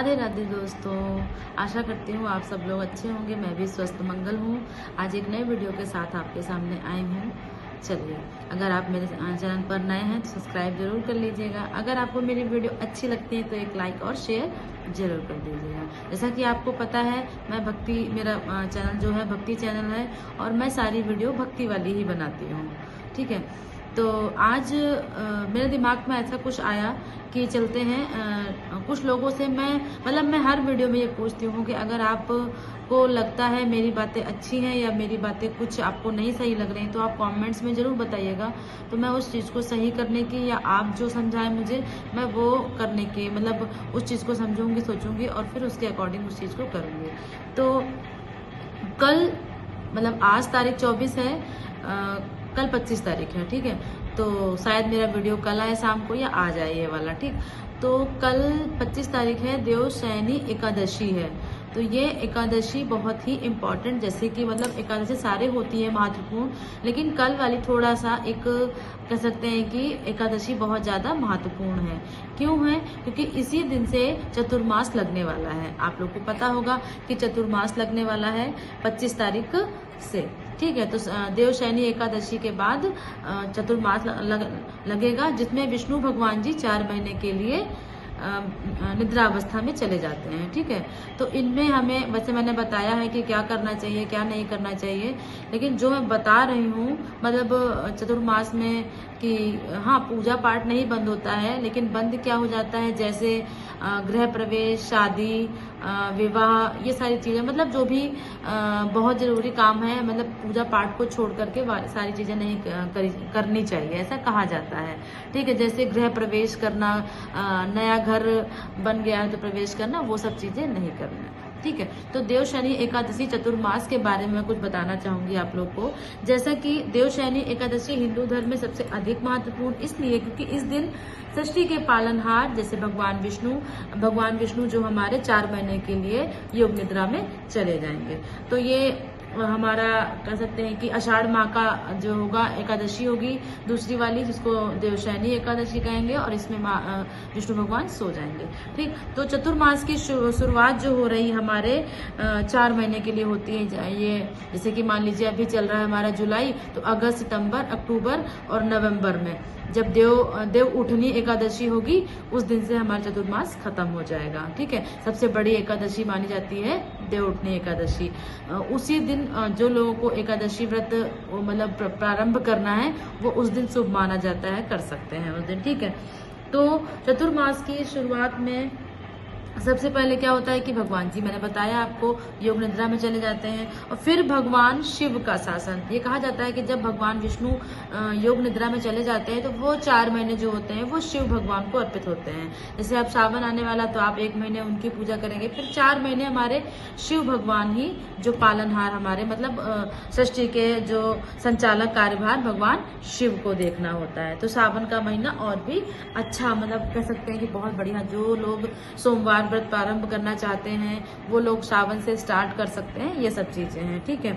राधे राधे दोस्तों, आशा करती हूँ आप सब लोग अच्छे होंगे। मैं भी स्वस्थ मंगल हूँ। आज एक नए वीडियो के साथ आपके सामने आई हूँ। चलिए, अगर आप मेरे चैनल पर नए हैं तो सब्सक्राइब जरूर कर लीजिएगा। अगर आपको मेरी वीडियो अच्छी लगती है तो एक लाइक और शेयर जरूर कर दीजिएगा। जैसा कि आपको पता है, मेरा चैनल जो है भक्ति चैनल है और मैं सारी वीडियो भक्ति वाली ही बनाती हूँ। ठीक है, तो आज मेरे दिमाग में ऐसा कुछ आया कि चलते हैं कुछ लोगों से। मैं हर वीडियो में ये पूछती हूँ कि अगर आप को लगता है मेरी बातें अच्छी हैं या मेरी बातें कुछ आपको नहीं सही लग रही तो आप कमेंट्स में ज़रूर बताइएगा। तो मैं उस चीज़ को सही करने की या आप जो समझाएं मुझे, मैं वो करने की उस चीज़ को समझूंगी, सोचूंगी और फिर उसके अकॉर्डिंग उस चीज़ को करूँगी। तो कल आज तारीख 24 है, कल 25 तारीख है। ठीक है, तो शायद मेरा वीडियो कल आए शाम को या आज आए ये वाला। ठीक, तो कल 25 तारीख है, देवशयनी एकादशी है। तो ये एकादशी बहुत ही इम्पोर्टेंट, जैसे कि एकादशी सारे होती है महत्वपूर्ण, लेकिन कल वाली थोड़ा सा एक कह सकते हैं कि एकादशी बहुत ज़्यादा महत्वपूर्ण है। क्यों है? क्योंकि इसी दिन से चतुर्मास लगने वाला है। आप लोग को पता होगा कि चतुर्मास लगने वाला है 25 तारीख से। ठीक है, तो देवशयनी एकादशी के बाद चतुर्मास लगेगा, जिसमें विष्णु भगवान जी 4 महीने के लिए निद्रा अवस्था में चले जाते हैं। ठीक है, तो इनमें हमें, वैसे मैंने बताया है कि क्या करना चाहिए क्या नहीं करना चाहिए, लेकिन जो मैं बता रही हूँ चतुर्मास में कि हाँ, पूजा पाठ नहीं बंद होता है, लेकिन बंद क्या हो जाता है, जैसे गृह प्रवेश, शादी, विवाह, ये सारी चीजें जो भी बहुत जरूरी काम है, पूजा पाठ को छोड़ करके सारी चीजें नहीं करनी चाहिए, ऐसा कहा जाता है। ठीक है, जैसे गृह प्रवेश करना, नया घर बन गया है तो प्रवेश करना, वो सब चीजें नहीं करना। ठीक है, तो देवशयनी एकादशी चतुर्मास के बारे में कुछ बताना चाहूंगी आप लोग को। जैसा कि देवशयनी एकादशी हिंदू धर्म में सबसे अधिक महत्वपूर्ण इसलिए क्योंकि इस दिन सृष्टि के पालनहार जैसे भगवान विष्णु जो हमारे 4 महीने के लिए योग निद्रा में चले जाएंगे। तो ये हमारा कह सकते हैं कि आषाढ़ माह का जो होगा एकादशी होगी, दूसरी वाली, जिसको देवशयनी एकादशी कहेंगे, और इसमें विष्णु भगवान सो जाएंगे। ठीक, तो चतुर्मास की शुरुआत जो हो रही हमारे 4 महीने के लिए होती है। ये जैसे कि मान लीजिए अभी चल रहा है हमारा जुलाई, तो अगस्त, सितंबर, अक्टूबर और नवंबर में जब देव उठनी एकादशी होगी, उस दिन से हमारा चतुर्मास खत्म हो जाएगा। ठीक है, सबसे बड़ी एकादशी मानी जाती है देव उठनी एकादशी। उसी दिन जो लोगों को एकादशी व्रत प्रारंभ करना है, वो उस दिन शुभ माना जाता है, कर सकते हैं उस दिन। ठीक है, तो चतुर्मास की शुरुआत में सबसे पहले क्या होता है कि भगवान जी, मैंने बताया आपको, योग निद्रा में चले जाते हैं, और फिर भगवान शिव का शासन। ये कहा जाता है कि जब भगवान विष्णु योग निद्रा में चले जाते हैं तो वो 4 महीने जो होते हैं वो शिव भगवान को अर्पित होते हैं। जैसे अब सावन आने वाला, तो आप 1 महीने उनकी पूजा करेंगे, फिर 4 महीने हमारे शिव भगवान ही, जो पालनहार हमारे सृष्टि के जो संचालक कार्यभार भगवान शिव को देखना होता है। तो सावन का महीना और भी अच्छा, कह सकते हैं कि बहुत बढ़िया। जो लोग सोमवार व्रत प्रारंभ करना चाहते हैं वो लोग सावन से स्टार्ट कर सकते हैं, ये सब चीजें हैं। ठीक है,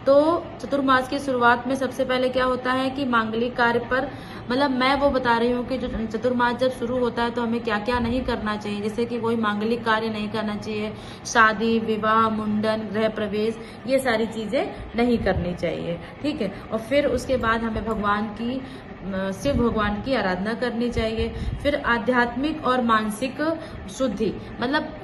तो चतुर्मास की शुरुआत में सबसे पहले क्या होता है कि मांगलिक कार्य पर, मैं वो बता रही हूँ कि जो चतुर्मास जब शुरू होता है तो हमें क्या क्या नहीं करना चाहिए। जैसे कि कोई मांगलिक कार्य नहीं करना चाहिए, शादी, विवाह, मुंडन, गृह प्रवेश, ये सारी चीजें नहीं करनी चाहिए। ठीक है, और फिर उसके बाद हमें शिव भगवान की आराधना करनी चाहिए। फिर आध्यात्मिक और मानसिक शुद्धि,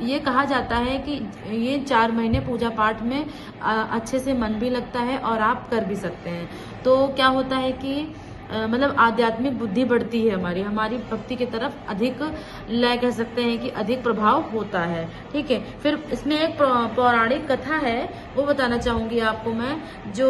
ये कहा जाता है कि ये 4 महीने पूजा पाठ में अच्छे से मन भी लगता है और आप कर भी सकते हैं। तो क्या होता है कि आध्यात्मिक बुद्धि बढ़ती है, हमारी भक्ति की तरफ अधिक लय, कह सकते हैं कि अधिक प्रभाव होता है। ठीक है, फिर इसमें एक पौराणिक कथा है, वो बताना चाहूंगी आपको मैं, जो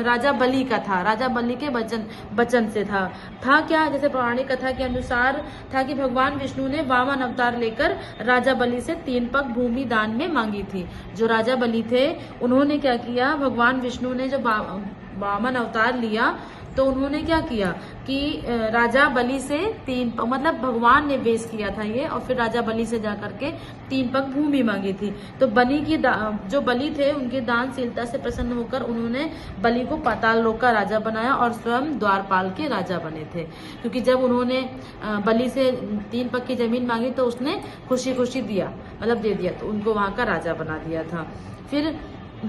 राजा बलि का था। राजा बलि के वचन से था क्या, जैसे पौराणिक कथा के अनुसार था कि भगवान विष्णु ने वामन अवतार लेकर राजा बलि से 3 पग भूमि दान में मांगी थी। जो राजा बलि थे, उन्होंने क्या किया, भगवान विष्णु ने जो वामन अवतार लिया, तो उन्होंने क्या किया कि राजा बलि से मतलब भगवान ने वेश किया था ये, और फिर राजा बलि से जाकर के 3 पग भूमि मांगी थी। तो बलि की जो बलि थे उनकी दानशीलता से प्रसन्न होकर उन्होंने बलि को पाताल लोक का राजा बनाया और स्वयं द्वारपाल के राजा बने थे। क्योंकि जब उन्होंने बलि से 3 पग की जमीन मांगी तो उसने खुशी खुशी दिया, मतलब दे दिया, तो उनको वहां का राजा बना दिया था। फिर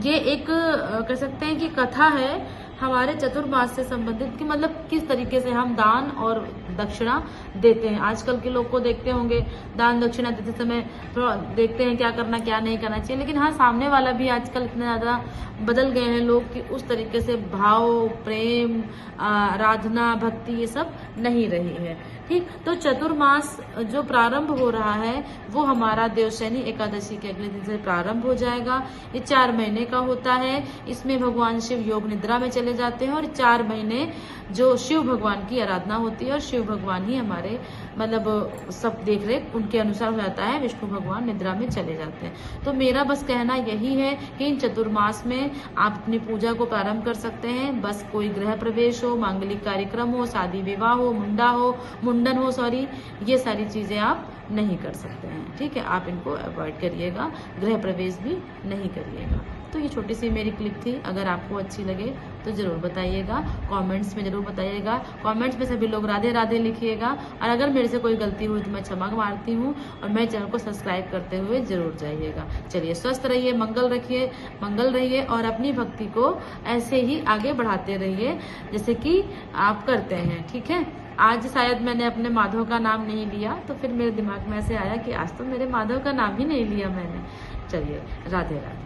ये एक कह सकते हैं कि कथा है हमारे चतुर्मास से संबंधित, कि मतलब किस तरीके से हम दान और दक्षिणा देते हैं। आजकल के लोग को देखते होंगे दान दक्षिणा देते समय थोड़ा देखते हैं क्या करना क्या नहीं करना चाहिए, लेकिन हाँ, सामने वाला भी आजकल इतना ज्यादा बदल गए हैं लोग कि उस तरीके से भाव, प्रेम, आराधना, भक्ति ये सब नहीं रही है। ठीक, तो चतुर्मास जो प्रारंभ हो रहा है वो हमारा देवशयनी एकादशी के अगले दिन से प्रारंभ हो जाएगा। ये 4 महीने का होता है। इसमें भगवान शिव योग निद्रा में चले जाते हैं और 4 महीने जो शिव भगवान की आराधना होती है, और शिव भगवान ही हमारे मतलब सब देख रेख उनके अनुसार हो जाता है, विष्णु भगवान निद्रा में चले जाते हैं। तो मेरा बस कहना यही है कि इन चतुर्मास में आप अपनी पूजा को प्रारंभ कर सकते हैं। बस कोई गृह प्रवेश हो, मांगलिक कार्यक्रम हो, शादी विवाह हो, मुंडन हो, ये सारी चीजें आप नहीं कर सकते हैं। ठीक है, आप इनको अवॉइड करिएगा, गृह प्रवेश भी नहीं करिएगा। तो ये छोटी सी मेरी क्लिप थी। अगर आपको अच्छी लगे तो जरूर बताइएगा, कमेंट्स में जरूर बताइएगा। कमेंट्स में सभी लोग राधे राधे लिखिएगा, और अगर मेरे से कोई गलती हुई तो मैं क्षमा मारती हूँ, और मेरे चैनल को सब्सक्राइब करते हुए जरूर जाइएगा। चलिए, स्वस्थ रहिए, मंगल रहिए, और अपनी भक्ति को ऐसे ही आगे बढ़ाते रहिए जैसे कि आप करते हैं। ठीक है, आज शायद मैंने अपने माधव का नाम नहीं लिया, तो फिर मेरे दिमाग में ऐसे आया कि आज तो मेरे माधव का नाम ही नहीं लिया मैंने। चलिए, राधे राधे।